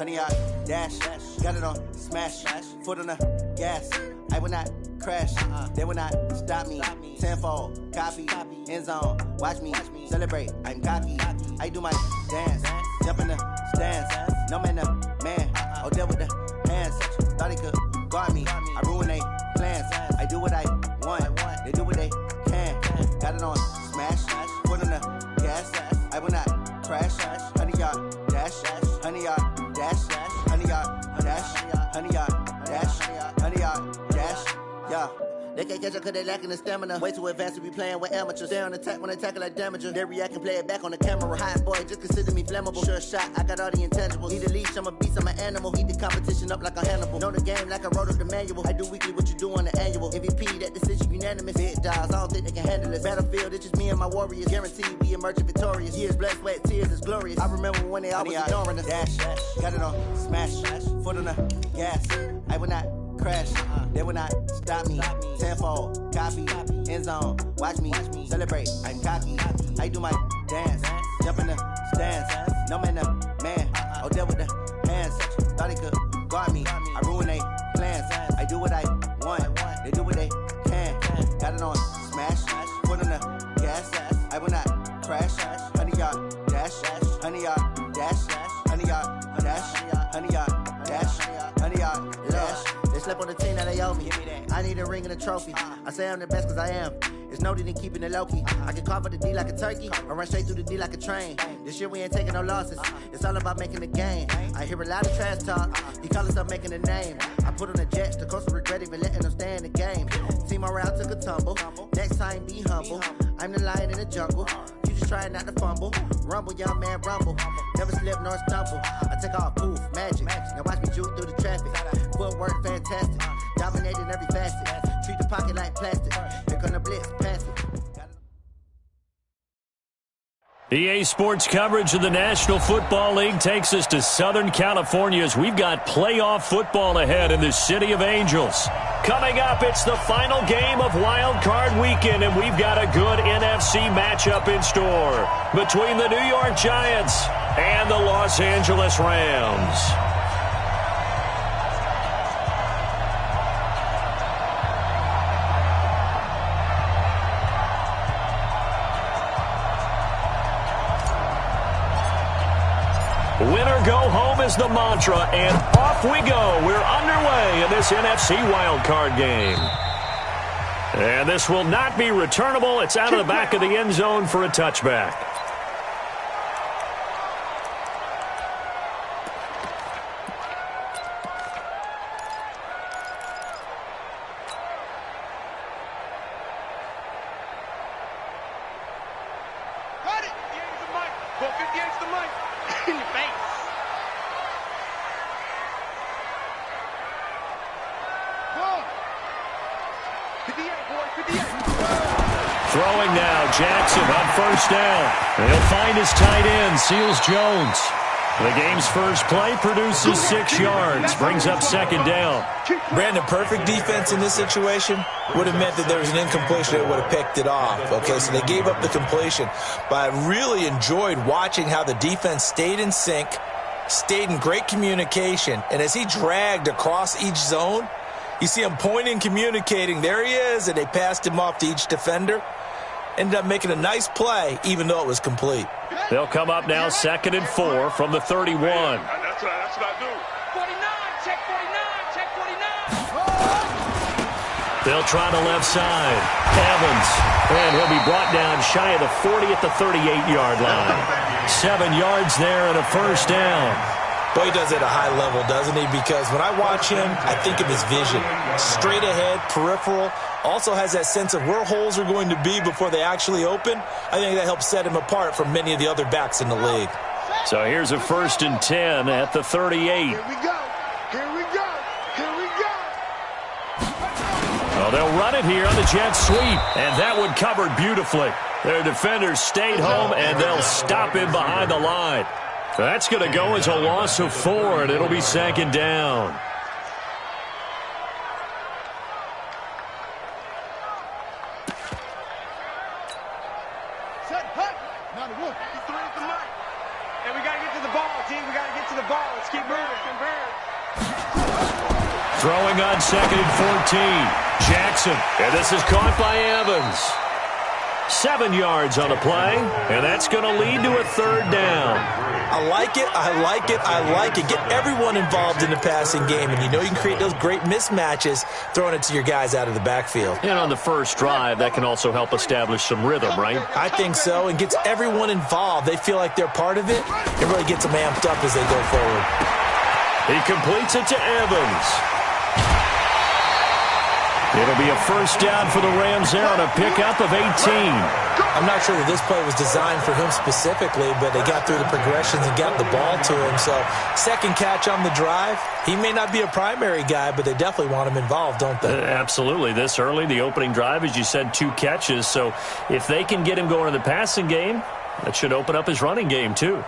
100-yard dash. Got it on smash. Foot on the gas. I will not crash. They will not stop me. Tenfold, copy, end zone. Watch me celebrate. I'm cocky. I do my dance. Jump in the stands. No man, the man. Oh, there with the hands. Thought he could guard me. I ruin they plans. I do what I want. They do what they can. Got it on smash. Foot on the gas. I will not crash. 100-yard dash. 100-yard dash. 100-yard dash. 100-yard dash. 100-yard dash. Yeah. They can't catch up cause they lacking the stamina. Way too advanced to be playing with amateurs. Stay on attack when they tackle like damager. They react and play it back on the camera. Hot boy, just consider me flammable. Sure shot, I got all the intangibles. Need a leash, I'm a beast, I'm an animal. Eat the competition up like a Hannibal. Know the game like I wrote up the manual. I do weekly what you do on the annual. MVP, that decision unanimous. Big dogs, I don't think they can handle this. Battlefield, it's just me and my warriors. Guaranteed we emerge victorious. Years, blood, sweat, tears, is glorious. I remember when they always ignoring us. Dash, got it on smash. Foot on the gas. I will not crash. They will not stop me. Tenfold, copy, end zone. Watch me celebrate. I'm cocky. I do my dance. Jump in the stands. No man, the man. Oh, there with the hands. Thought he could guard me. I ruin they plans. I do what I want. They do what they can. Got it on smash. Foot on the gas. I will not crash. 100-yard dash. 100-yard dash. 100-yard dash. 100-yard dash. 100-yard dash. They slept on the team that they owe me. I need a ring and a trophy. I say I'm the best cause I am. It's noted in keeping it low-key. I can carve up the D like a turkey or run straight through the D like a train. This year we ain't taking no losses. It's all about making the game. I hear a lot of trash talk. He call himself making a name. I put on the Jets. The coach will regret even letting them stay in the game. Team around took a tumble. Next time be humble. I'm the lion in the jungle. You just trying not to fumble. Rumble, young man, rumble. Never slip nor stumble. I take off, poof, magic. Now watch me juke through the traffic. Footwork fantastic. Dominating every facet. Treat the pocket like plastic. Here come the blitz, pass it. EA Sports coverage of the National Football League takes us to Southern California as we've got playoff football ahead in the City of Angels. Coming up, it's the final game of Wild Card Weekend, and we've got a good NFC matchup in store between the New York Giants and the Los Angeles Rams. Winner go home is the mantra, and off we go. We're underway in this NFC wildcard game. And this will not be returnable. It's out of the back of the end zone for a touchback. Throwing now, Jackson on first down. He'll find his tight end, Seals Jones. The game's first play produces 6 yards, brings up second down. Brandon, perfect defense in this situation would have meant that there was an incompletion that would have picked it off. Okay, so they gave up the completion. But I really enjoyed watching how the defense stayed in sync, stayed in great communication, and as he dragged across each zone, you see him pointing, communicating. There he is, and they passed him off to each defender. Ended up making a nice play, even though it was complete. They'll come up now 2nd and 4 from the 31. That's what I do. 49, check 49, check 49. They'll try the left side. Evans. And he'll be brought down shy of the 40 at the 38-yard line. 7 yards there and a first down. Boy, he does it at a high level, doesn't he? Because when I watch him, I think of his vision. Straight ahead, peripheral. Also has that sense of where holes are going to be before they actually open. I think that helps set him apart from many of the other backs in the league. So here's a 1st and 10 at the 38. Here we go. Here we go. Here we go. Well, they'll run it here on the jet sweep. And that one covered beautifully. Their defenders stayed home, and they'll stop him behind the line. That's going to go as a loss of 4, and it'll be 2nd down. And we got to get to the ball, team. We got to get to the ball. Let's keep moving. Throwing on 2nd and 14. Jackson. And this is caught by Evans. 7 yards on the play, and that's going to lead to a 3rd down. I like it, I like it, I like it. Get everyone involved in the passing game, and you know you can create those great mismatches throwing it to your guys out of the backfield. And on the first drive, that can also help establish some rhythm, right? I think so, and gets everyone involved. They feel like they're part of it. It really gets them amped up as they go forward. He completes it to Evans. It'll be a 1st down for the Rams there on a pickup of 18. I'm not sure that this play was designed for him specifically, but they got through the progressions and got the ball to him. So 2nd catch on the drive. He may not be a primary guy, but they definitely want him involved, don't they? Absolutely. This early, the opening drive, as you said, 2 catches. So if they can get him going in the passing game, that should open up his running game too.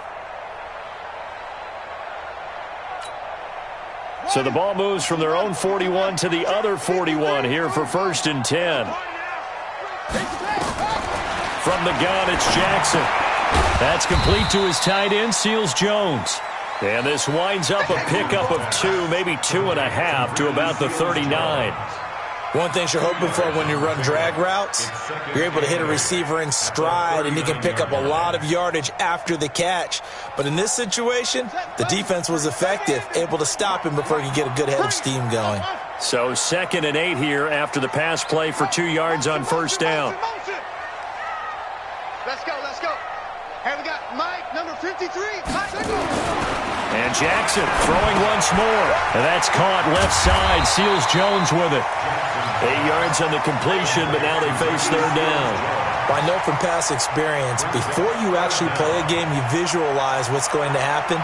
So the ball moves from their own 41 to the other 41 here for 1st and 10. From the gun, it's Jackson. That's complete to his tight end, Seals Jones. And this winds up a pickup of 2, maybe 2.5 to about the 39. One thing you're hoping for when you run drag routes, you're able to hit a receiver in stride, and he can pick up a lot of yardage after the catch. But in this situation, the defense was effective, able to stop him before he could get a good head of steam going. So 2nd and 8 here after the pass play for 2 yards on 1st down. Let's go, let's go. Here we got Mike, number 53. Mike, and Jackson throwing once more. And that's caught left side. Seals Jones with it. 8 yards on the completion, but now they face 3rd down. Well, I know from past experience, before you actually play a game, you visualize what's going to happen.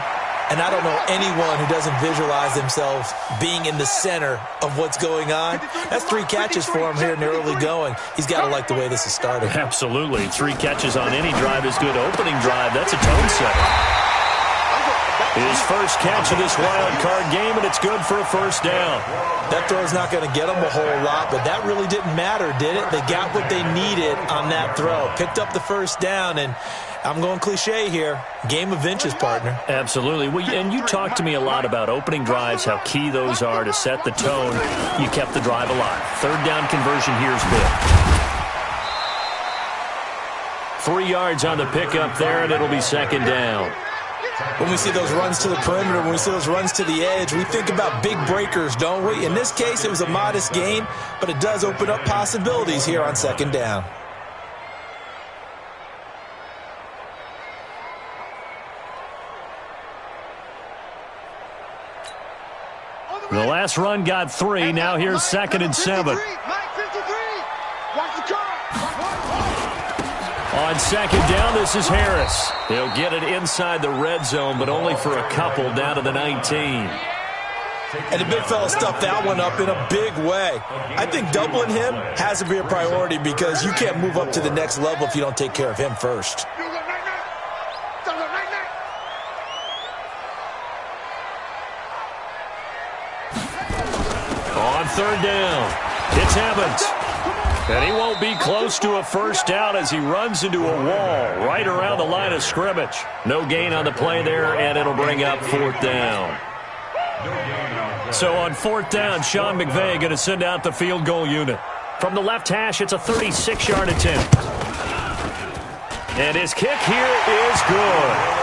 And I don't know anyone who doesn't visualize themselves being in the center of what's going on. That's 3 catches for him here in the early going. He's got to like the way this is started. Absolutely. 3 catches on any drive is good. Opening drive, that's a tone setter. His first catch of this wild card game, and it's good for a 1st down. That throw's not going to get them a whole lot, but that really didn't matter, did it? They got what they needed on that throw. Picked up the 1st down, and I'm going cliche here. Game of inches, partner. Absolutely. Well, and you talked to me a lot about opening drives, how key those are to set the tone. You kept the drive alive. 3rd down conversion here's big. 3 yards on the pickup there, and it'll be 2nd down. When we see those runs to the perimeter, when we see those runs to the edge, we think about big breakers, don't we? In this case, it was a modest gain, but it does open up possibilities here on 2nd down. The last run got 3. Now here's 2nd and 7. On 2nd down, this is Harris. He'll get it inside the red zone, but only for a couple down to the 19. And the big fella stuffed that one up in a big way. I think doubling him has to be a priority because you can't move up to the next level if you don't take care of him first. On 3rd down, it's Evans. And he won't be close to a 1st down as he runs into a wall right around the line of scrimmage. No gain on the play there, and it'll bring up 4th down. So on 4th down, Sean McVay going to send out the field goal unit. From the left hash, it's a 36-yard attempt. And his kick here is good.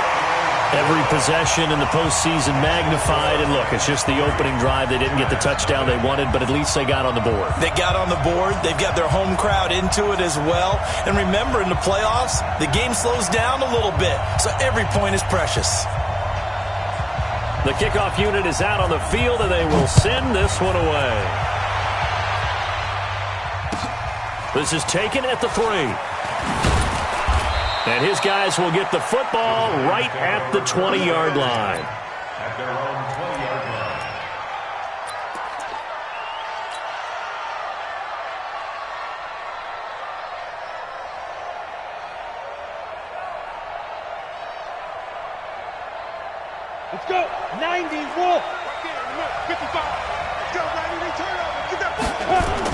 Every possession in the postseason magnified. And look, it's just the opening drive. They didn't get the touchdown they wanted, but at least they got on the board. They got on the board. They've got their home crowd into it as well. And remember, in the playoffs, the game slows down a little bit, so every point is precious. The kickoff unit is out on the field, and they will send this one away. This is taken at the 3. And his guys will get the football right at the 20-yard line. Let's go. 90, Wolf. 55. Let's go, Brady. Return over. Get that ball.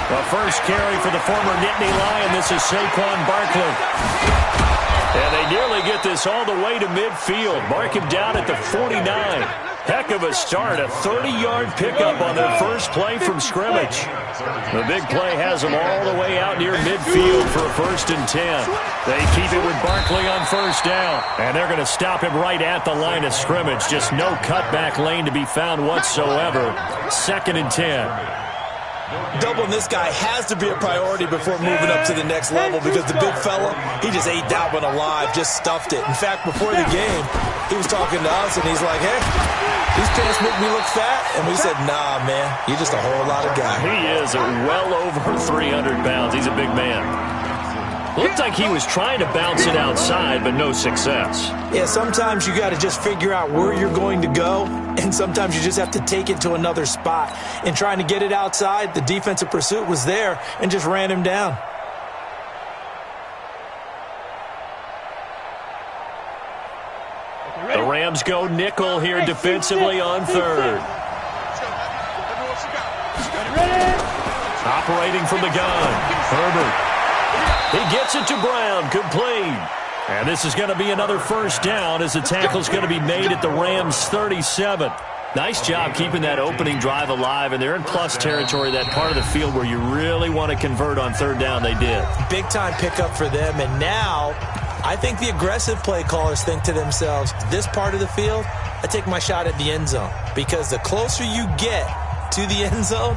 The first carry for the former Nittany Lion. This is Saquon Barkley. And they nearly get this this all the way to midfield. Mark him down at the 49. Heck of a start, a 30-yard pickup on their first play from scrimmage. The big play has them all the way out near midfield for a 1st and 10. They keep it with Barkley on 1st down, and they're going to stop him right at the line of scrimmage. Just no cutback lane to be found whatsoever. 2nd and 10. Doubling this guy has to be a priority before moving up to the next level because the big fella, he just ate that one alive, just stuffed it. In fact, before the game, he was talking to us, and he's like, hey, these pants make me look fat. And we said, nah, man, you're just a whole lot of guy. He is well over 300 pounds. He's a big man. Looked like he was trying to bounce it outside, but no success. Yeah, sometimes you got to just figure out where you're going to go, and sometimes you just have to take it to another spot. And trying to get it outside, the defensive pursuit was there and just ran him down. The Rams go nickel here defensively on 3rd. Operating from the gun, Herbert. He gets it to Brown, complete. And this is going to be another 1st down as the tackle's going to be made at the Rams' 37. Nice job keeping that opening drive alive, and they're in plus territory, that part of the field where you really want to convert on 3rd down. They did. Big-time pickup for them, and now I think the aggressive play callers think to themselves, this part of the field, I take my shot at the end zone, because the closer you get to the end zone,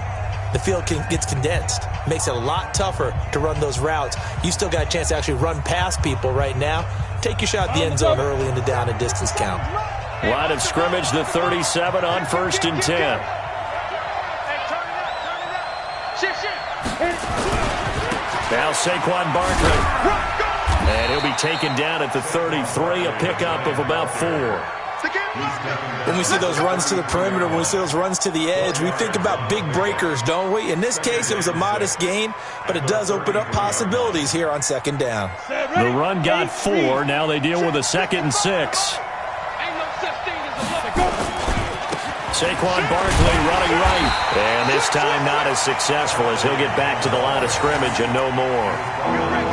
the field gets condensed. Makes it a lot tougher to run those routes. You still got a chance to actually run past people right now. Take your shot at the end zone early in the down and distance count. Line of scrimmage, the 37 on 1st and 10. Now Saquon Barkley. And he'll be taken down at the 33, a pickup of about 4. When we see those runs to the perimeter, when we see those runs to the edge, we think about big breakers, don't we? In this case, it was a modest gain, but it does open up possibilities here on 2nd down. The run got 4. Now they deal with a 2nd and 6. Saquon Barkley running right. And this time not as successful as he'll get back to the line of scrimmage and no more.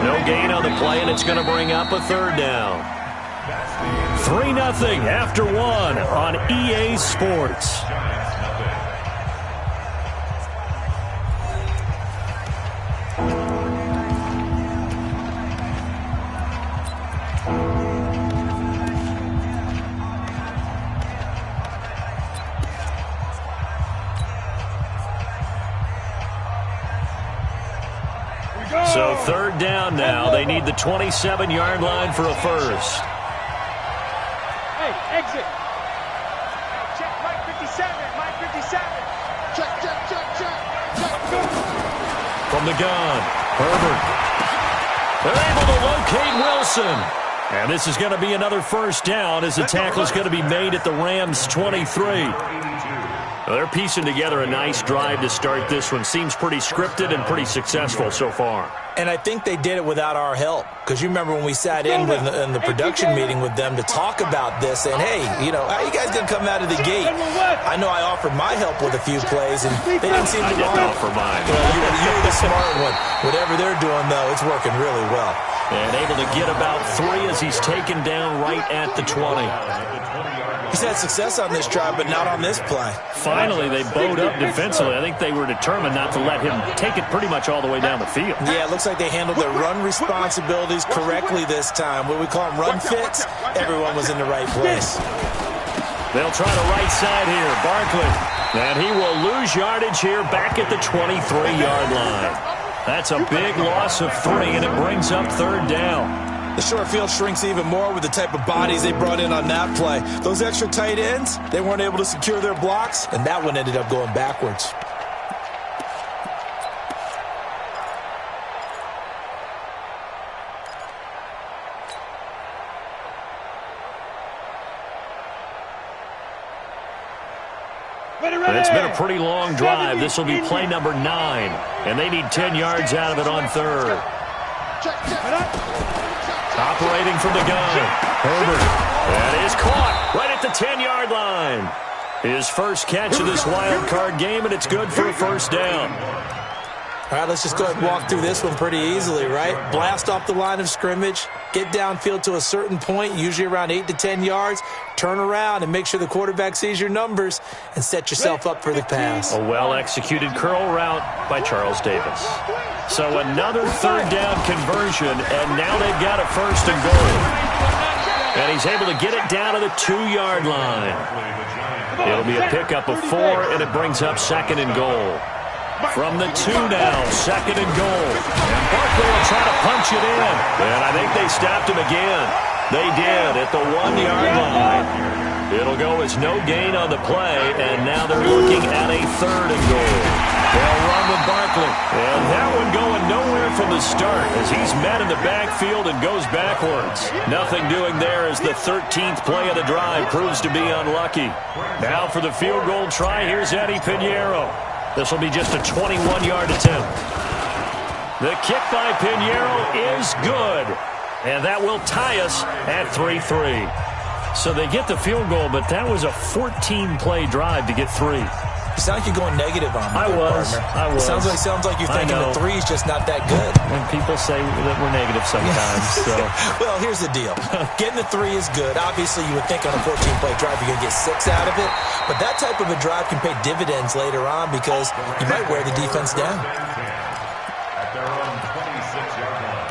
No gain on the play, and it's going to bring up a 3rd down. 3-0 after 1 on EA Sports. So 3rd down now. They need the 27-yard line for a 1st. Exit. Check Mike 57. Mike 57. Check. From the gun, Herbert. They're able to locate Wilson. And this is going to be another 1st down as the tackle is going to be made at the Rams' 23. Well, they're piecing together a nice drive to start this one. Seems pretty scripted and pretty successful so far. And I think they did it without our help. Because you remember when we sat in the production meeting with them to talk about this, and hey, you know, how are you guys going to come out of the gate? I know I offered my help with a few plays, and they didn't seem to want. I didn't offer mine. You're the smart one. Whatever they're doing, though, it's working really well. And able to get about 3 as he's taken down right at the 20. He's had success on this drive, but not on this play. Finally, they bowed up defensively. I think they were determined not to let him take it pretty much all the way down the field. Yeah, it looks like they handled their run responsibilities correctly this time. What we call them run fits, everyone was in the right place. They'll try the right side here. Barkley. And he will lose yardage here back at the 23-yard line. That's a big loss of 3, and it brings up 3rd down. The short field shrinks even more with the type of bodies they brought in on that play. Those extra tight ends, they weren't able to secure their blocks, and that one ended up going backwards. It's been a pretty long drive. This will be play number 9, and they need 10 yards out of it on 3rd. Operating from the gun, Herbert. That is caught right at the 10-yard line. His first catch of this wild card game, and it's good for a 1st down. All right, let's just go ahead and walk through this one pretty easily, right? Blast off the line of scrimmage, get downfield to a certain point, usually around 8 to 10 yards, turn around and make sure the quarterback sees your numbers and set yourself up for the pass. A well-executed curl route by Charles Davis. So another third down conversion, and now they've got a first and goal. And he's able to get it down to the 2-yard line. It'll be a pickup of 4, and it brings up second and goal. From the 2 now, second and goal. And Barkley will try to punch it in. And I think they stopped him again. They did at the 1-yard line. It'll go as no gain on the play, and now they're looking at a third and goal. They'll run with Barkley. And that one going nowhere from the start as he's met in the backfield and goes backwards. Nothing doing there as the 13th play of the drive proves to be unlucky. Now for the field goal try, here's Eddie Pinheiro. This will be just a 21-yard attempt. The kick by Pinheiro is good. And that will tie us at 3-3. So they get the field goal, but that was a 14-play drive to get 3. You sound like you're going negative on me. I was. Sounds like you're thinking the 3 is just not that good. And people say that we're negative sometimes. So. Well, here's the deal. Getting the 3 is good. Obviously, you would think on a 14-play drive you're going to get 6 out of it. But that type of a drive can pay dividends later on because you might wear the defense down. At their own 26-yard line.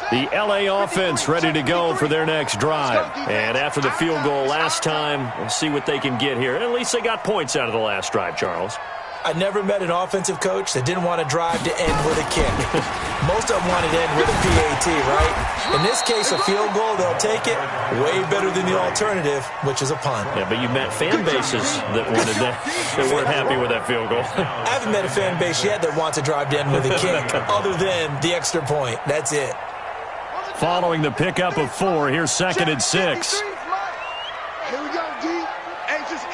The LA offense ready to go for their next drive. And after the field goal last time, we'll see what they can get here. At least they got points out of the last drive, Charles. I never met an offensive coach that didn't want to drive to end with a kick. Most of them wanted to end with a PAT, right? In this case, a field goal, they'll take it. Way better than the alternative, which is a punt. Yeah, but you met fan bases that wanted that weren't happy with that field goal. I haven't met a fan base yet that wants to drive to end with a kick, other than the extra point. That's it. Following the pickup of 4, here's second and 6. Here we go, D. It's just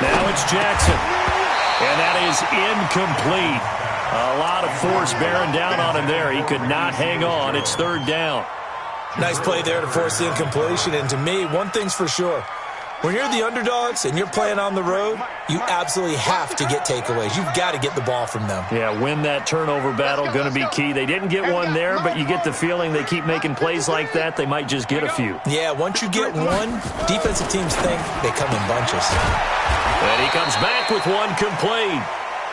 Now it's Jackson. And that is incomplete. A lot of force bearing down on him there. He could not hang on. It's third down. Nice play there to force the incompletion. And to me, one thing's for sure. When you're the underdogs and you're playing on the road, you absolutely have to get takeaways. You've got to get the ball from them. Yeah, win that turnover battle, going to be key. They didn't get one there, but you get the feeling they keep making plays like that, they might just get a few. Yeah, once you get one, defensive teams think they come in bunches. And he comes back with one complete.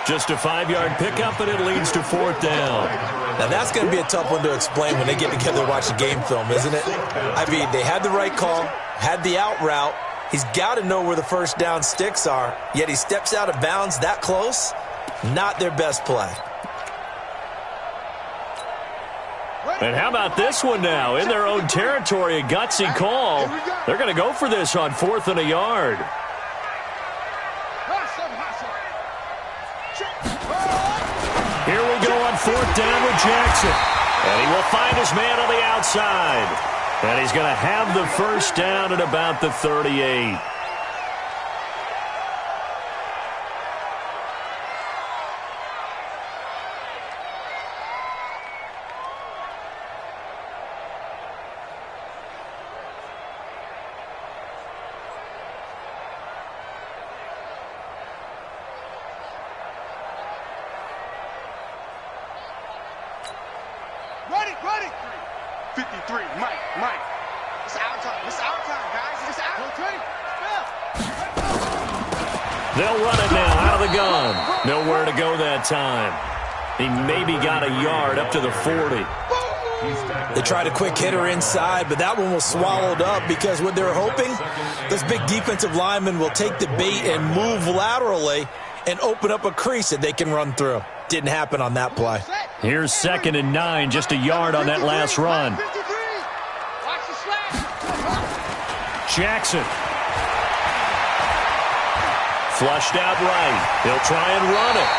Just a 5-yard pickup, and it leads to fourth down. Now, that's going to be a tough one to explain when they get together and watch the game film, isn't it? I mean, they had the right call, had the out route. He's got to know where the first down sticks are, yet he steps out of bounds that close. Not their best play. And how about this one now? In their own territory, a gutsy call. They're going to go for this on 4th and a yard. Here we go on 4th down with Jackson. And he will find his man on the outside. And he's going to have the first down at about the 38. Ready. 53, Mike. It's our time, guys. It's our time. They'll run it now out of the gun. Nowhere to go that time. He maybe got a yard up to the 40. They tried a quick hitter inside, but that one was swallowed up because what they're hoping, those big defensive linemen will take the bait and move laterally and open up a crease that they can run through. Didn't happen on that play. Here's 2nd and 9, just a yard on that last run. Jackson. Flushed out right. He'll try and run it.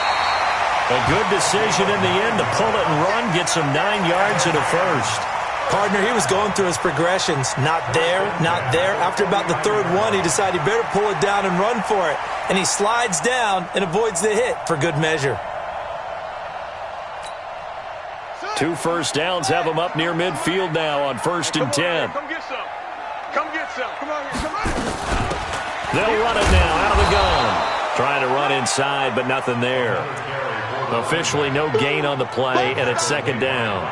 A good decision in the end to pull it and run, gets him 9 yards and a first. Partner, he was going through his progressions. Not there, not there. After about the third one, he decided he better pull it down and run for it. And he slides down and avoids the hit for good measure. 2 first downs have him up near midfield now on 1st and 10. Come get some. yourself. Come on here. Come on. They'll run it now out of the gun. Trying to run inside, but nothing there. Officially no gain on the play, and it's second down.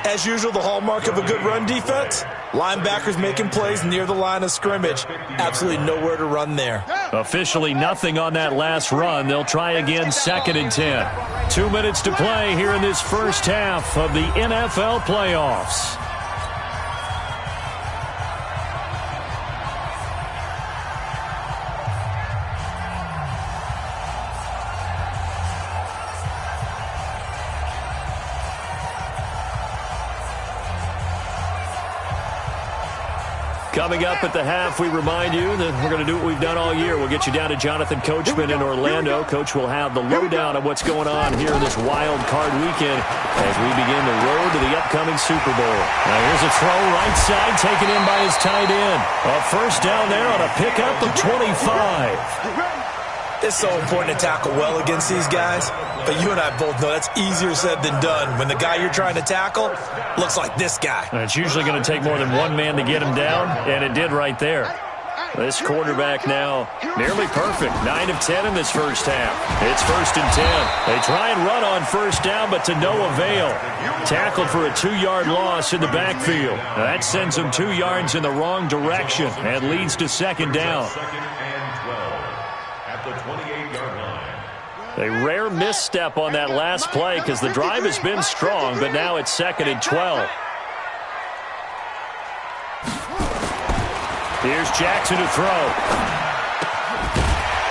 As usual, the hallmark of a good run defense, linebackers making plays near the line of scrimmage. Absolutely nowhere to run there. Officially nothing on that last run. They'll try again, second and 10. 2 minutes to play here in this first half of the NFL playoffs. Coming up at the half, we remind you that we're going to do what we've done all year. We'll get you down to Jonathan Coachman in Orlando. Coach will have the lowdown of what's going on here in this wild card weekend as we begin the road to the upcoming Super Bowl. Now here's a throw right side taken in by his tight end. A first down there on a pickup of 25. It's so important to tackle well against these guys, but you and I both know that's easier said than done when the guy you're trying to tackle looks like this guy. It's usually going to take more than one man to get him down, and it did right there. This quarterback now nearly perfect. 9 of 10 in this first half. It's first and 10. They try and run on first down, but to no avail. Tackled for a 2-yard loss in the backfield. Now that sends them 2 yards in the wrong direction and leads to second down. A rare misstep on that last play because the drive has been strong, but now it's second and 12. Here's Jackson to throw.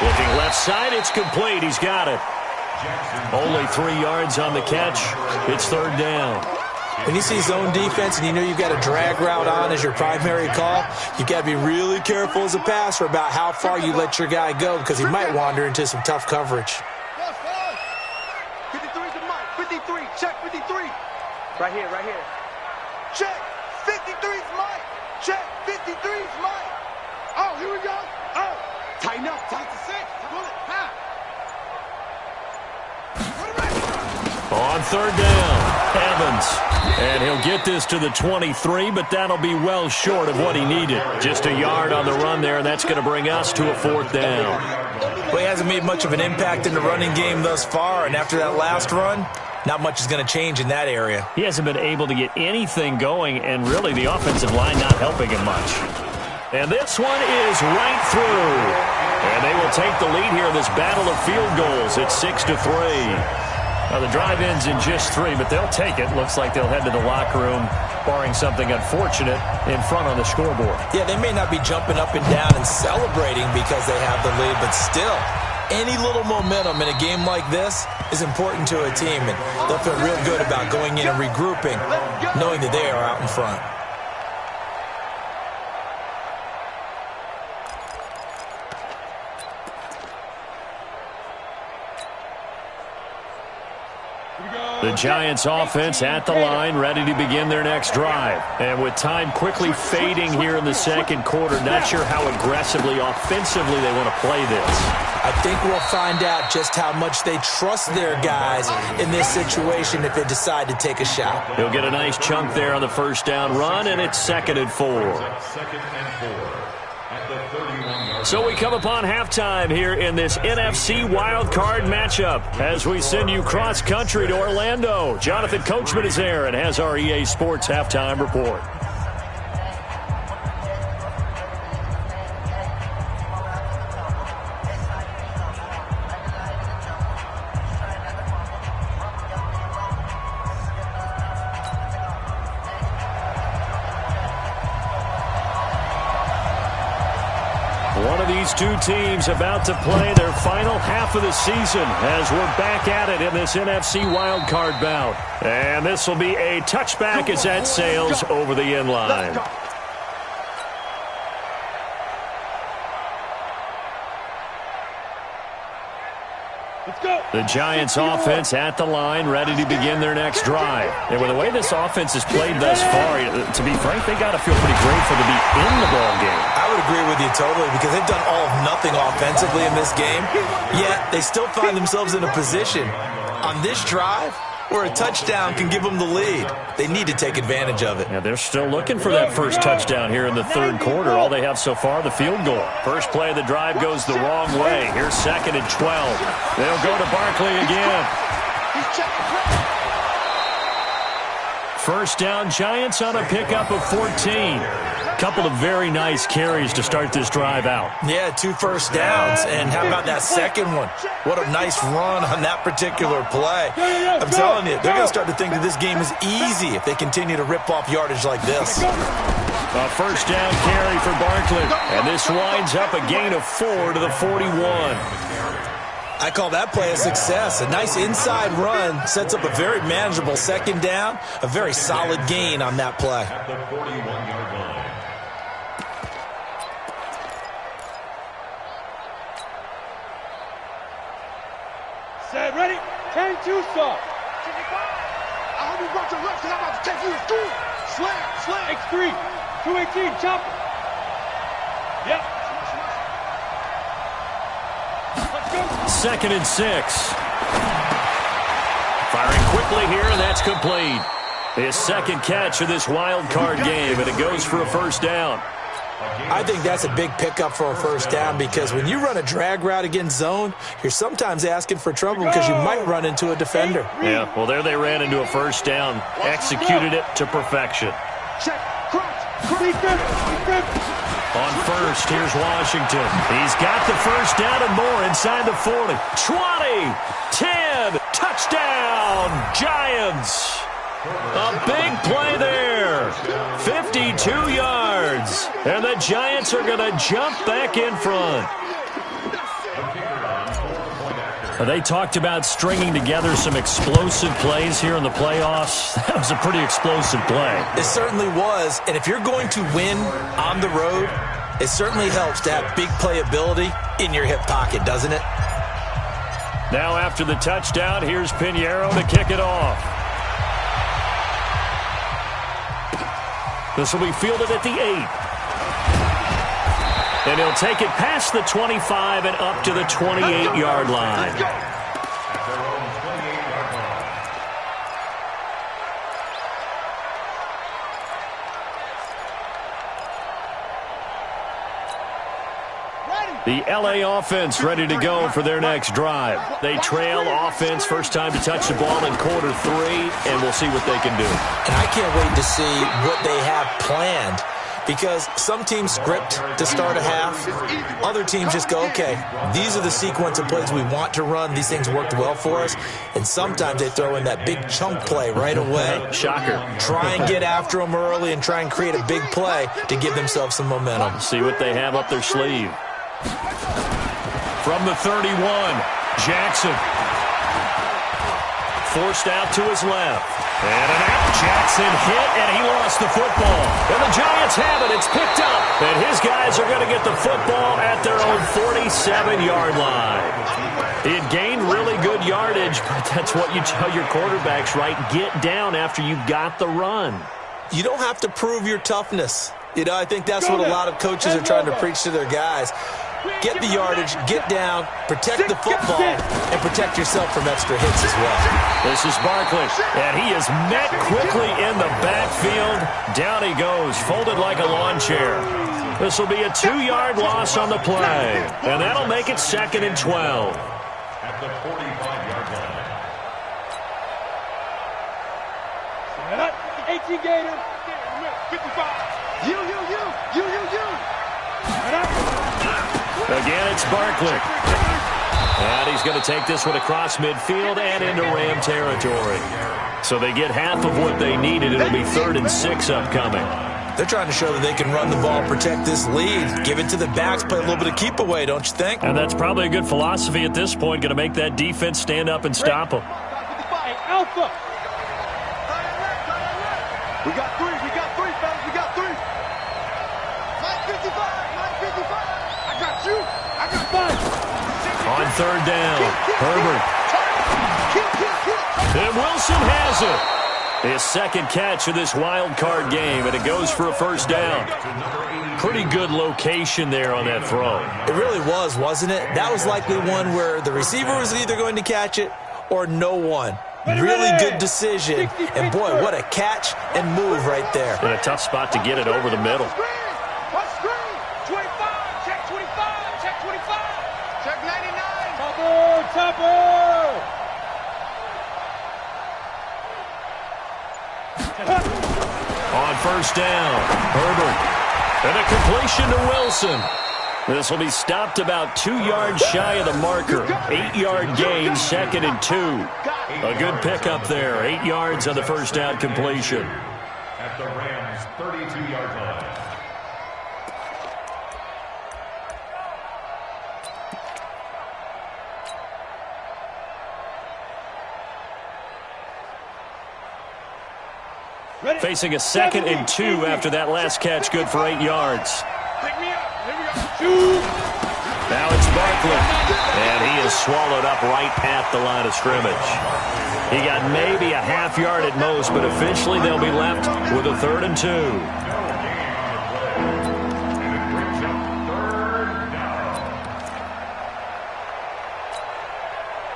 Looking left side, it's complete. He's got it. Only 3 yards on the catch. It's third down. When you see zone defense and you know you've got a drag route on as your primary call, you've got to be really careful as a passer about how far you let your guy go because he might wander into some tough coverage. 53's the mic. 53. Check 53. Right here, right here. Check. 53's mic. Check. 53's mic. Oh, here we go. Oh. Tighten up. Tighten to 6. Pull it. Ha. On third down, Evans. And he'll get this to the 23, but that'll be well short of what he needed. Just a yard on the run there, and that's going to bring us to a fourth down. Well, he hasn't made much of an impact in the running game thus far, and after that last run, not much is going to change in that area. He hasn't been able to get anything going, and really the offensive line not helping him much. And this one is right through. And they will take the lead here in this battle of field goals. It's 6-3. Now, the drive ends in just 3, but they'll take it. Looks like they'll head to the locker room, barring something unfortunate, in front on the scoreboard. Yeah, they may not be jumping up and down and celebrating because they have the lead, but still, any little momentum in a game like this is important to a team, and they'll feel real good about going in and regrouping, knowing that they are out in front. The Giants offense at the line, ready to begin their next drive. And with time quickly fading here in the second quarter, not sure how aggressively, offensively they want to play this. I think we'll find out just how much they trust their guys in this situation if they decide to take a shot. He'll get a nice chunk there on the first down run, and it's 2nd and 4. So we come upon halftime here in this NFC wildcard matchup as we send you cross-country to Orlando. Jonathan Coachman is there and has our EA Sports halftime report. One of these two teams about to play their final half of the season as we're back at it in this NFC wildcard bout. And this will be a touchback as that sails over the end line. The Giants offense at the line, ready to begin their next drive. And with the way this offense has played thus far, to be frank, they got to feel pretty grateful to be in the ball game. I would agree with you totally because they've done all of nothing offensively in this game, yet they still find themselves in a position on this drive where a touchdown can give them the lead. They need to take advantage of it. Yeah, they're still looking for that first touchdown here in the third quarter. All they have so far, the field goal. First play of the drive goes the wrong way. Here's 2nd and 12. They'll go to Barkley again. First down, Giants on a pickup of 14. Couple of very nice carries to start this drive out. Yeah, 2 first downs. And how about that second one? What a nice run on that particular play. I'm telling you, they're going to start to think that this game is easy if they continue to rip off yardage like this. A first down carry for Barkley. And this winds up a gain of 4 to the 41. I call that play a success. A nice inside run sets up a very manageable second down. A very solid gain on that play. Set, ready? 10-2 stop. I hope you brought your left, because I'm about to take you to school. Slam. X3, 218, chopper. Yep. Let's go. 2nd and 6. Firing quickly here, and that's complete. His second catch of this wild card game, and it goes for a first down. I think that's a big pickup for a first down because when you run a drag route against zone, you're sometimes asking for trouble because you might run into a defender. Yeah, well, there they ran into a first down, executed it to perfection. Check, crunch. On first, here's Washington. He's got the first down and more inside the 40. 20, 10, touchdown, Giants. A big play there. 52 yards. And the Giants are going to jump back in front. They talked about stringing together some explosive plays here in the playoffs. That was a pretty explosive play. It certainly was. And if you're going to win on the road, it certainly helps to have big playability in your hip pocket, doesn't it? Now after the touchdown, here's Pinheiro to kick it off. This will be fielded at the 8. And he'll take it past the 25 and up to the 28-yard line. The LA offense ready to go for their next drive. They trail offense, first time to touch the ball in quarter 3, and we'll see what they can do. And I can't wait to see what they have planned because some teams script to start a half. Other teams just go, okay, these are the sequence of plays we want to run. These things worked well for us. And sometimes they throw in that big chunk play right away. Shocker. Try and get after them early and try and create a big play to give themselves some momentum. See what they have up their sleeve. From the 31, Jackson. Forced out to his left. And an out. Jackson hit, and he lost the football. And the Giants have it. It's picked up. And his guys are going to get the football at their own 47-yard line. He had gained really good yardage, but that's what you tell your quarterbacks, right? Get down after you've got the run. You don't have to prove your toughness. You know, I think that's what a lot of coaches are trying to preach to their guys. Get the yardage, get down, protect the football, and protect yourself from extra hits as well. This is Barkley, and he is met quickly in the backfield. Down he goes, folded like a lawn chair. This will be a 2-yard loss on the play, and that'll make it 2nd and 12. At the 45-yard line. 18 Gator. 55. You. Again, it's Barkley. And he's going to take this one across midfield and into Ram territory. So they get half of what they needed. It'll be 3rd and 6 upcoming. They're trying to show that they can run the ball, protect this lead, give it to the backs, play a little bit of keep away, don't you think? And that's probably a good philosophy at this point, going to make that defense stand up and stop them. Hey, Alpha. We got 3, fellas, we got 3. 955. I got you. I got 5. On 3rd down, Herbert. And Wilson has it. His second catch of this wild card game, and it goes for a first down. Pretty good location there on that throw. It really was, wasn't it? That was likely one where the receiver was either going to catch it or no one. Really good decision. And boy, what a catch and move right there. And a tough spot to get it over the middle. On screen. 25. Check 25. Check 25. Check 99. Topper. On first down, Herbert. And a completion to Wilson. This will be stopped about 2 yards shy of the marker. 8-yard gain, 2nd and 2. A good pickup there. 8 yards on the first down completion. At the Rams' 32-yard line. Facing a 2nd and 2 after that last catch, good for 8 yards. Pick me up. Here we go. Shoot. Now it's Barkley, and he is swallowed up right at the line of scrimmage. He got maybe a half yard at most, but eventually they'll be left with a 3rd and 2.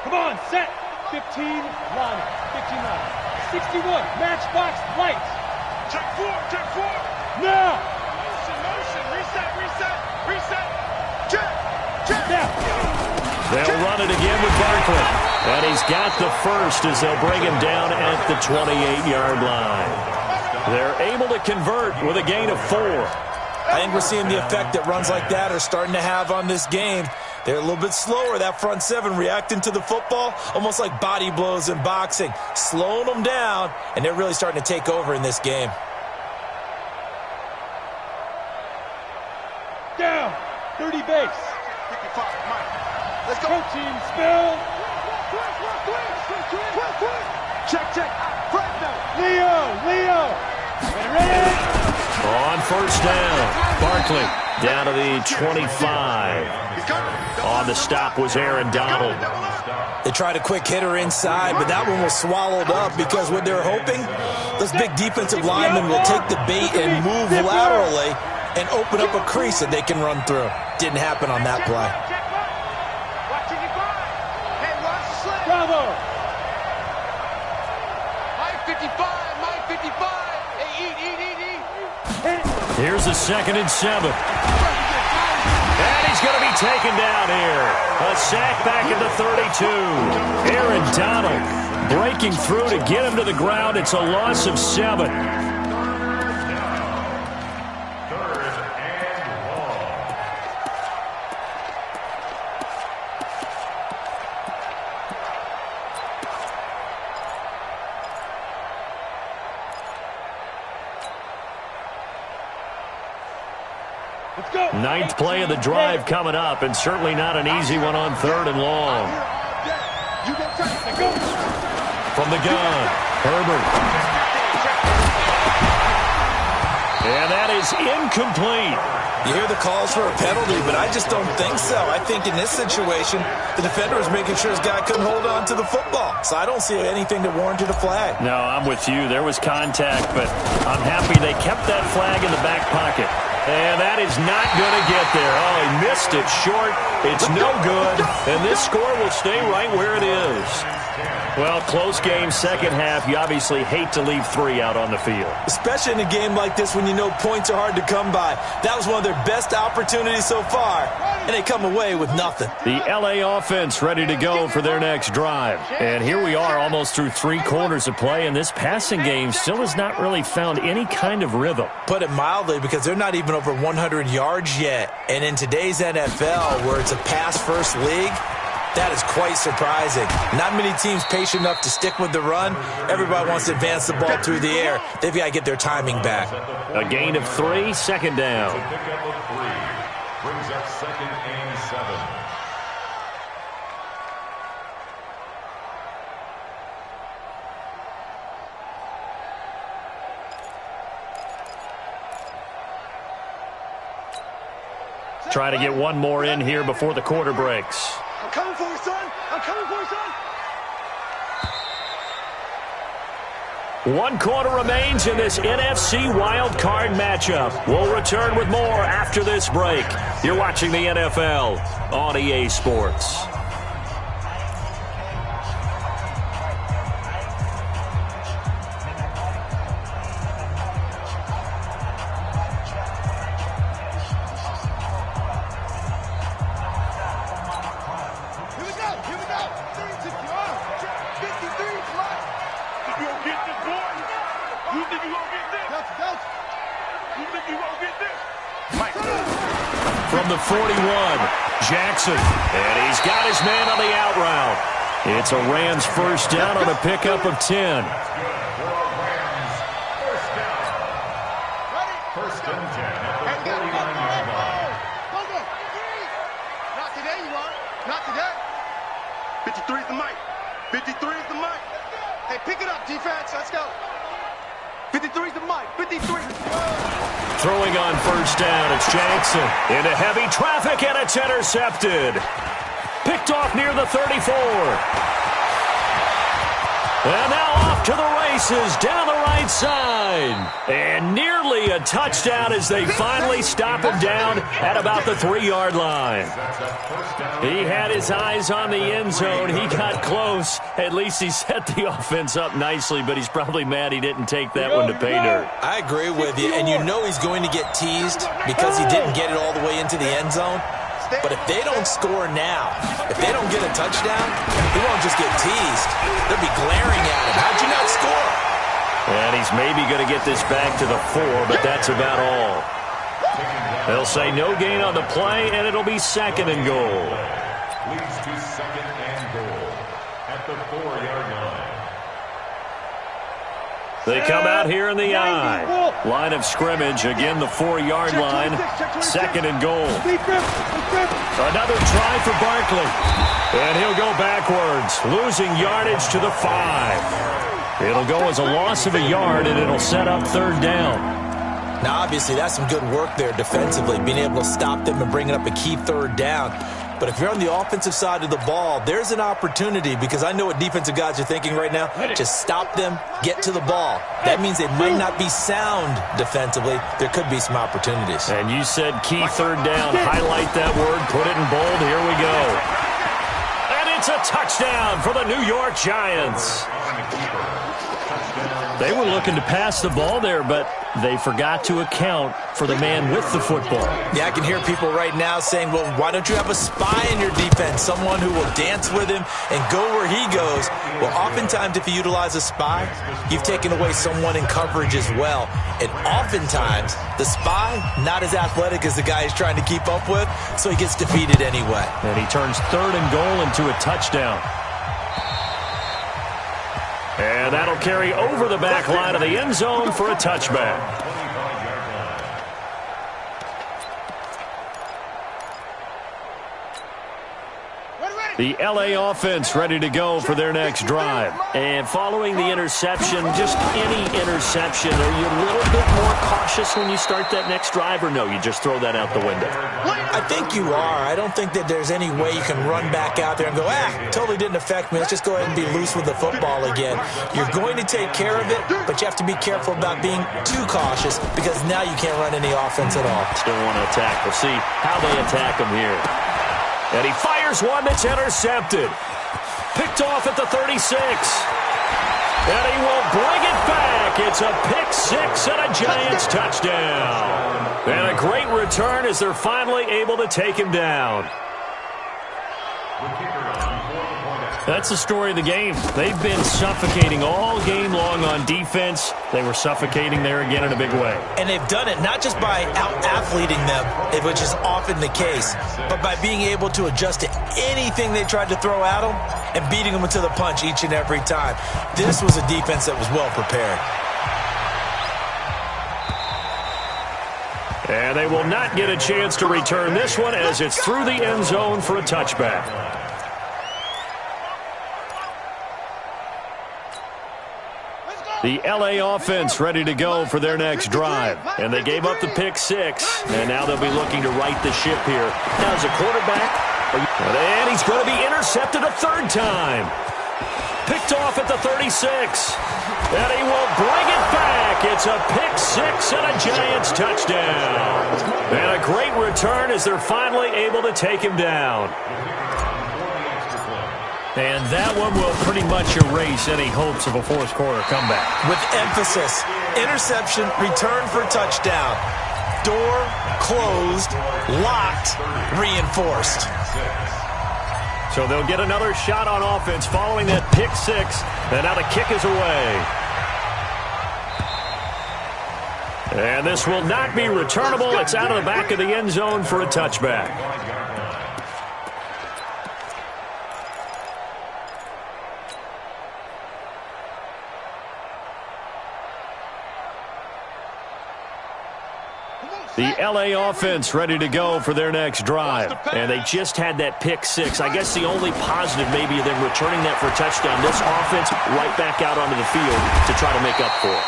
Come on, set. 15 line. 15 line. 61. Matchbox lights. Check 4. Now. Motion. Reset. Check. Now. They'll run it again with Barkley. And he's got the first as they'll bring him down at the 28-yard line. They're able to convert with a gain of 4. I think we're seeing the effect that runs like that are starting to have on this game. They're a little bit slower, that front seven, reacting to the football, almost like body blows in boxing, slowing them down, and they're really starting to take over in this game. Down. 30 base. 55, Mike. Let's go. Protein spill. Check. Fresno. Leo. Ready. On first down, Barkley down to the 25. On the stop was Aaron Donald. They tried a quick hitter inside, but that one was swallowed up because what they're hoping, those big defensive linemen will take the bait and move laterally and open up a crease that they can run through. Didn't happen on that play. Bravo. Mike 55. Hey, eat. Here's the 2nd and 7. And he's going to be taken down here. A sack back at the 32. Aaron Donald breaking through to get him to the ground. It's a loss of 7. Let's go. 9th play of the drive coming up, and certainly not an easy one on 3rd and long. From the gun, Herbert. And that is incomplete. You hear the calls for a penalty, but I just don't think so. I think in this situation, the defender was making sure his guy couldn't hold on to the football. So I don't see anything that warranted a flag. No, I'm with you. There was contact, but I'm happy they kept that flag in the back pocket. And that is not going to get there. Oh, he missed it short. It's no good. And this score will stay right where it is. Well, close game, second half. You obviously hate to leave 3 out on the field. Especially in a game like this when you know points are hard to come by. That was one of their best opportunities so far, and they come away with nothing. The L.A. offense ready to go for their next drive. And here we are almost through 3 quarters of play, and this passing game still has not really found any kind of rhythm. Put it mildly, because they're not even over 100 yards yet. And in today's NFL, where it's a pass-first league, that is quite surprising. Not many teams patient enough to stick with the run. Everybody wants to advance the ball through the air. They've got to get their timing back. A gain of 3, second down. Pickup of 3 brings up 2nd and 7. Try to get one more in here before the quarter breaks. I'm coming for you, son. I'm coming for you, son. 1 quarter remains in this NFC Wild Card matchup. We'll return with more after this break. You're watching the NFL on EA Sports. From the 41, Jackson. And he's got his man on the out route. It's a Rams first down on a pickup of 10. First and 10 at the 49-yard line. Not today, you are. Not today. 53 is the mic. 53 is the mic. Hey, pick it up, defense. Let's go. 53 is the mic. 53. Throwing on first down, it's Jackson. Into heavy traffic, and it's intercepted. Picked off near the 34. And now off to the races, down the right side. And nearly a touchdown as they finally stop him down at about the 3-yard line. He had his eyes on the end zone. He got close. At least he set the offense up nicely, but he's probably mad he didn't take that one to pay dirt. I agree with you, and you know he's going to get teased because he didn't get it all the way into the end zone. But if they don't score now, if they don't get a touchdown, he won't just get teased. They'll be glaring at him. How'd you not score? And he's maybe going to get this back to the 4, but that's about all. They'll say no gain on the play, and it'll be second and goal. Leads to second and goal at the 4-yard line. They come out here in the I. Line of scrimmage, again the 4-yard line. Second and goal. Another try for Barkley. And he'll go backwards, losing yardage to the 5. It'll go as a loss of a yard, and it'll set up third down. Now, obviously, that's some good work there defensively, being able to stop them and bringing up a key third down. But if you're on the offensive side of the ball, there's an opportunity, because I know what defensive guys are thinking right now. Just stop them, get to the ball. That means they might not be sound defensively. There could be some opportunities. And you said key third down. Highlight that word, put it in bold. Here we go. And it's a touchdown for the New York Giants. They were looking to pass the ball there, but they forgot to account for the man with the football. Yeah, I can hear people right now saying, well, why don't you have a spy in your defense, someone who will dance with him and go where he goes? Well, oftentimes if you utilize a spy, you've taken away someone in coverage as well. And oftentimes, the spy, not as athletic as the guy he's trying to keep up with, so he gets defeated anyway. And he turns third and goal into a touchdown. And that'll carry over the back line of the end zone for a touchback. The L.A. offense ready to go for their next drive. And following the interception, just any interception, are you a little bit more cautious when you start that next drive, or no, you just throw that out the window? I think you are. I don't think that there's any way you can run back out there and go, totally didn't affect me. Let's just go ahead and be loose with the football again. You're going to take care of it, but you have to be careful about being too cautious, because now you can't run any offense at all. Still want to attack. We'll see how they attack him here. And he fires one that's intercepted. Picked off at the 36. And he will bring it back. It's a pick six and a Giants touchdown. And a great return as they're finally able to take him down. That's the story of the game. They've been suffocating all game long on defense. They were suffocating there again in a big way. And they've done it not just by out-athleting them, which is often the case, but by being able to adjust to anything they tried to throw at them and beating them to the punch each and every time. This was a defense that was well prepared. And they will not get a chance to return this one as it's through the end zone for a touchback. The L.A. offense ready to go for their next drive. And they gave up the pick six. And now they'll be looking to right the ship here. Now as a quarterback, and he's going to be intercepted a third time. Picked off at the 36. And he will bring it back. It's a pick six and a Giants touchdown. And a great return as they're finally able to take him down. And that one will pretty much erase any hopes of a fourth quarter comeback. With emphasis, interception, return for touchdown. Door closed, locked, reinforced. So they'll get another shot on offense following that pick six. And now the kick is away. And this will not be returnable. It's out of the back of the end zone for a touchback. The L.A. offense ready to go for their next drive. And they just had that pick six. I guess the only positive maybe of them returning that for a touchdown. This offense right back out onto the field to try to make up for it.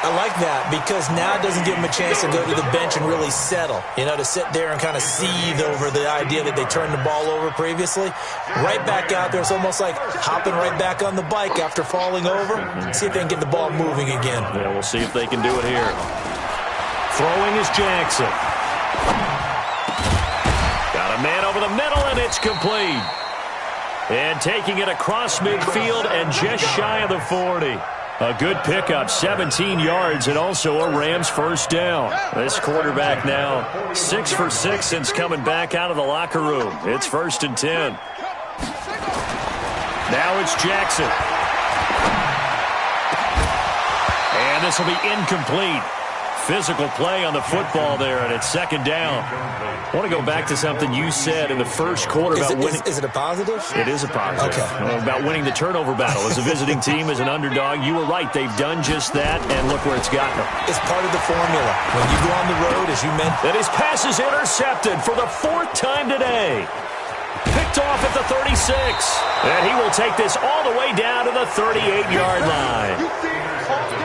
I like that because now it doesn't give them a chance to go to the bench and really settle. You know, to sit there and kind of seethe over the idea that they turned the ball over previously. Right back out there. It's almost like hopping right back on the bike after falling over. See if they can get the ball moving again. Yeah, we'll see if they can do it here. Throwing is Jackson. Got a man over the middle, and it's complete. And taking it across midfield and just shy of the 40. A good pickup, 17 yards, and also a Rams first down. This quarterback now 6 for 6 since coming back out of the locker room. It's 1st and 10. Now it's Jackson. And this will be incomplete. Physical play on the football there, and it's 2nd down. I want to go back to something you said in the first quarter about winning. Is it a positive? It is a positive. Okay. About winning the turnover battle. As a visiting team, as an underdog, you were right. They've done just that, and look where it's gotten them. It's part of the formula. When you go on the road, as you mentioned. And his pass is intercepted for the 4th time today. Picked off at the 36. And he will take this all the way down to the 38-yard line.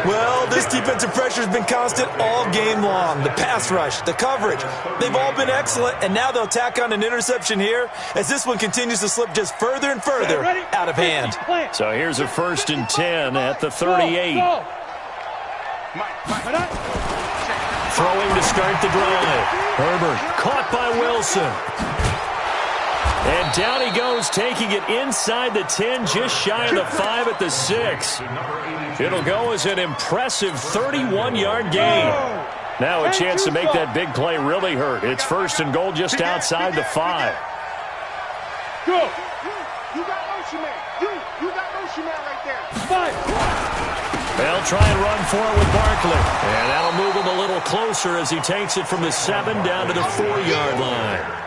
Well, this defensive pressure has been constant all game long. The pass rush, the coverage, they've all been excellent, and now they'll tack on an interception here as this one continues to slip just further and further out of hand. So here's a 1st and 10 at the 38. Throwing to start the drive. Herbert caught by Wilson. And down he goes, taking it inside the 10, just shy of the 5 at the 6. It'll go as an impressive 31-yard gain. Now a chance to make that big play really hurt. It's 1st and goal just outside the 5. Go. You got motion man. You got motion man right there. 5. They'll try and run for it with Barkley. And that'll move him a little closer as he takes it from the 7 down to the 4-yard line.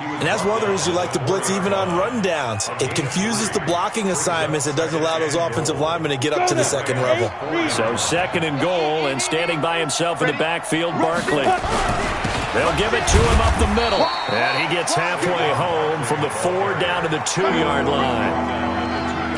And that's one of the reasons you like to blitz even on rundowns. It confuses the blocking assignments. It doesn't allow those offensive linemen to get up to the second level. So 2nd and goal, and standing by himself in the backfield, Barkley. They'll give it to him up the middle. And he gets halfway home from the 4 down to the 2-yard line.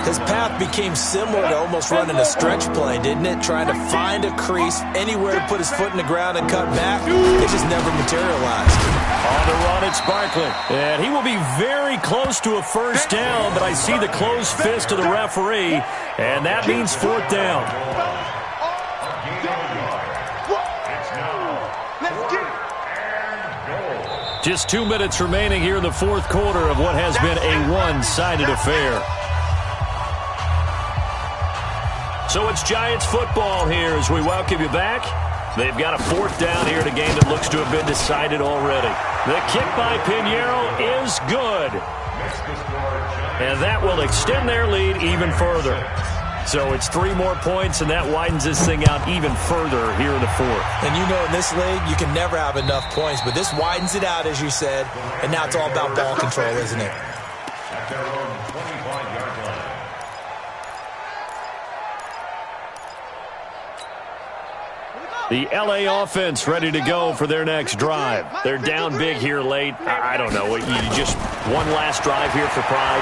His path became similar to almost running a stretch play, didn't it? Trying to find a crease, anywhere to put his foot in the ground and cut back. It just never materialized. On the run, it's Barkley. And he will be very close to a 1st down, but I see the closed fist of the referee, and that means 4th down. Just 2 minutes remaining here in the 4th quarter of what has been a one-sided affair. So it's Giants football here as we welcome you back. They've got a 4th down here in a game that looks to have been decided already. The kick by Pinheiro is good. And that will extend their lead even further. So it's 3 more points, and that widens this thing out even further here in the 4th. And you know in this league, you can never have enough points, but this widens it out, as you said, and now it's all about ball control, isn't it? The L.A. offense ready to go for their next drive. They're down big here late. I don't know. You just one last drive here for pride?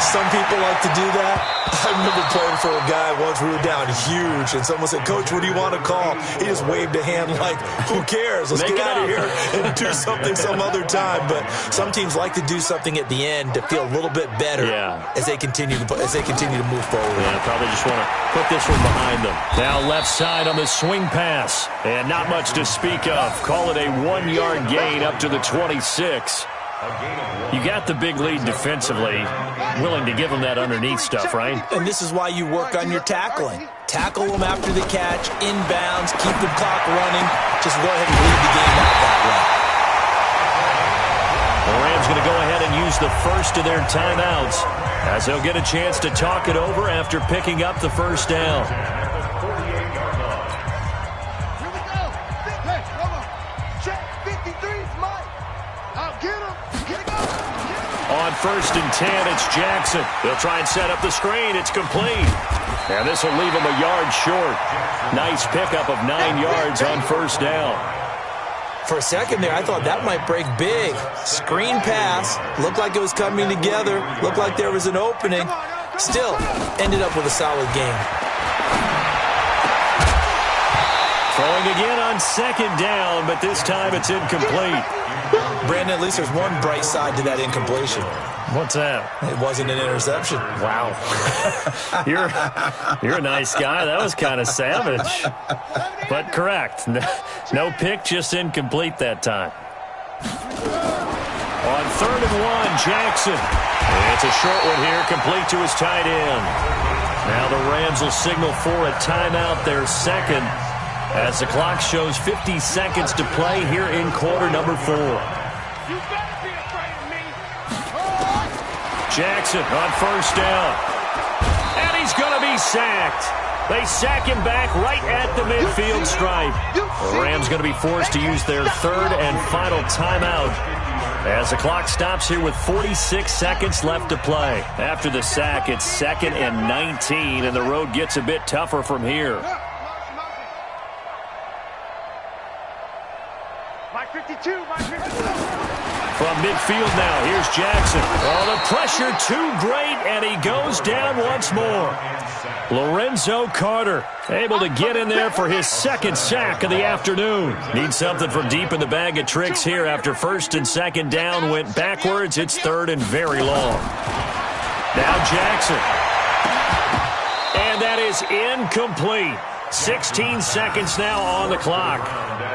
Some people like to do that. I remember playing for a guy once. We were down huge, and someone said, "Coach, what do you want to call?" He just waved a hand like, "Who cares? Let's get out of here and do something some other time." But some teams like to do something at the end to feel a little bit better as they continue to move forward. Yeah, probably just want to put this one behind them. Now left side on the swing pass, and not much to speak of. Call it a 1-yard gain up to the 26. You got the big lead defensively, willing to give them that underneath stuff, right? And this is why you work on your tackling. Tackle them after the catch, inbounds, keep the clock running. Just go ahead and lead the game out that way. The Rams Rams going to go ahead and use the first of their timeouts as they'll get a chance to talk it over after picking up the first down. On 1st and 10, it's Jackson. They'll try and set up the screen. It's complete. And this will leave him a yard short. Nice pickup of 9 yards on 1st down. For a second there, I thought that might break big. Screen pass. Looked like it was coming together. Looked like there was an opening. Still, ended up with a solid game. Throwing again on 2nd down, but this time it's incomplete. Brandon, at least there's one bright side to that incompletion. What's that? It wasn't an interception. Wow. You're a nice guy. That was kind of savage. But correct. No pick, just incomplete that time. On 3rd and 1, Jackson. It's a short one here, complete to his tight end. Now the Rams will signal for a timeout, their second, as the clock shows 50 seconds to play here in quarter number 4. You better be afraid of me. Jackson on 1st down. And he's going to be sacked. They sack him back right at the midfield stripe. The Rams going to be forced to use their 3rd and final timeout as the clock stops here with 46 seconds left to play. After the sack, it's 2nd and 19, and the road gets a bit tougher from here. My 52, my 52. From midfield now, here's Jackson. Oh, the pressure too great, and he goes down once more. Lorenzo Carter able to get in there for his 2nd sack of the afternoon. Needs something from deep in the bag of tricks here after 1st and 2nd down went backwards. It's 3rd and very long. Now Jackson. And that is incomplete. 16 seconds now on the clock.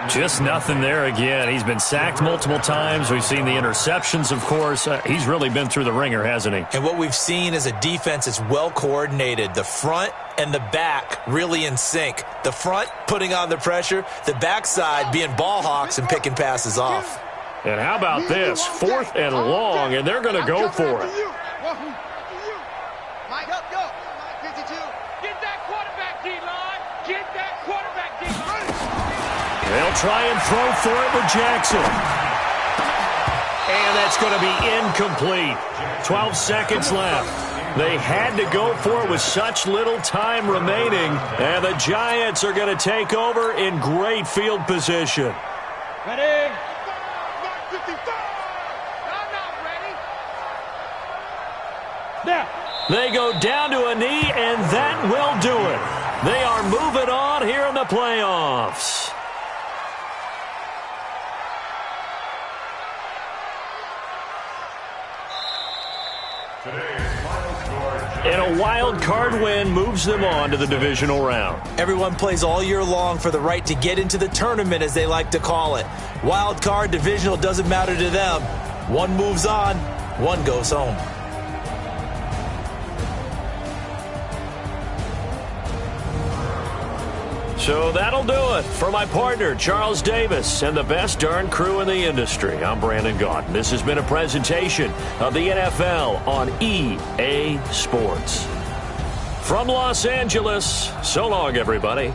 Just nothing there again. He's been sacked multiple times. We've seen the interceptions, of course. He's really been through the ringer, hasn't he? And what we've seen is a defense that's well coordinated. The front and the back really in sync. The front putting on the pressure, the backside being ball hawks and picking passes off. And how about this? 4th and long, and they're going to go for it. Mike, up, go. 52. Get that quarterback, D-line. Get that quarterback, D-line. They'll try and throw for it with Jackson. And that's going to be incomplete. 12 seconds left. They had to go for it with such little time remaining. And the Giants are going to take over in great field position. Ready? 55. I'm not ready. Now. They go down to a knee, and that will do it. They are moving on here in the playoffs. And a wild card win moves them on to the divisional round. Everyone plays all year long for the right to get into the tournament, as they like to call it. Wild card, divisional, doesn't matter to them. One moves on, one goes home. So that'll do it for my partner, Charles Davis, and the best darn crew in the industry. I'm Brandon Gaudin. This has been a presentation of the NFL on EA Sports. From Los Angeles, so long, everybody.